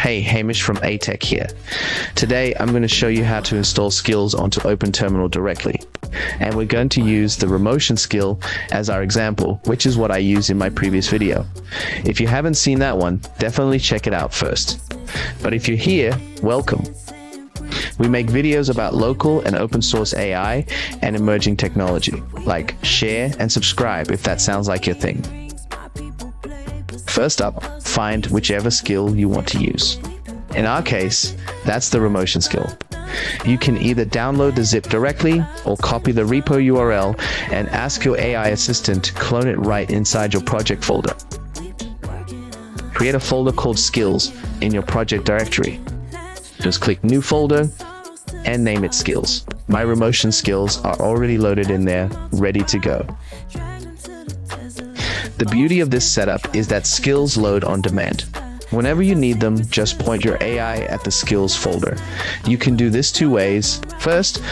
Hey, Hamish from ATech here. Today I'm going to show you how to install skills onto OpenTerminal directly. And we're going to use the Remotion skill as our example, which is what I used in my previous video. If you haven't seen that one, definitely check it out first. But if you're here, welcome. We make videos about local and open source AI and emerging technology. Like, share, and subscribe if that sounds like your thing. First up, find whichever skill you want to use. In our case, that's the Remotion skill. You can either download the zip directly or copy the repo URL and ask your AI assistant to clone it right inside your project folder. Create a folder called Skills in your project directory. Just click New Folder and name it Skills. My Remotion skills are already loaded in there, ready to go. The beauty of this setup is that skills load on demand. Whenever you need them, just point your AI at the skills folder. You can do this two ways. First,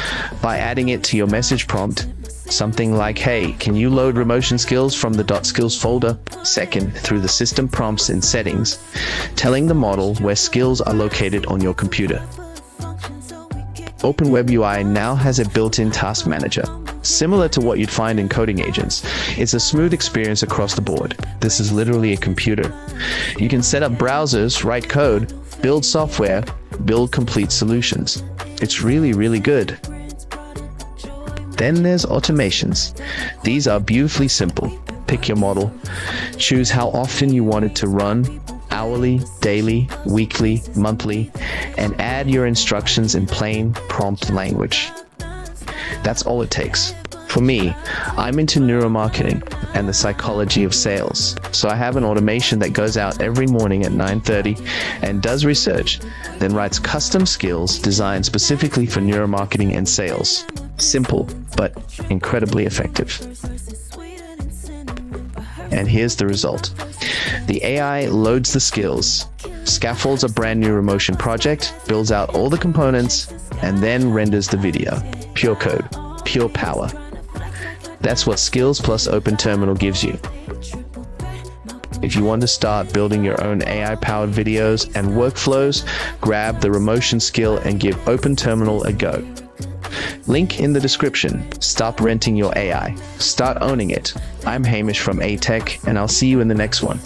by adding it to your message prompt, something like, hey, can you load Remotion skills from the .skills folder? Second, through the system prompts in settings, telling the model where skills are located on your computer. OpenWebUI now has a built-in task manager. Similar to what you'd find in coding agents, it's a smooth experience across the board. This is literally a computer. You can set up browsers, write code, build software, build complete solutions. It's really good. Then there's automations. These are beautifully simple. Pick your model, choose how often you want it to run, hourly, daily, weekly, monthly, and add your instructions in plain prompt language. That's all it takes. For me, I'm into neuromarketing and the psychology of sales. So I have an automation that goes out every morning at 9:30 and does research, then writes custom skills designed specifically for neuromarketing and sales. Simple, but incredibly effective. And here's the result. The AI loads the skills, scaffolds a brand new Remotion project, builds out all the components, and then renders the video. Pure code, pure power. That's what Skills plus OpenTerminal gives you. If you want to start building your own AI-powered videos and workflows, grab the Remotion skill and give OpenTerminal a go. Link in the description. Stop renting your AI. Start owning it. I'm Hamish from ATech, and I'll see you in the next one.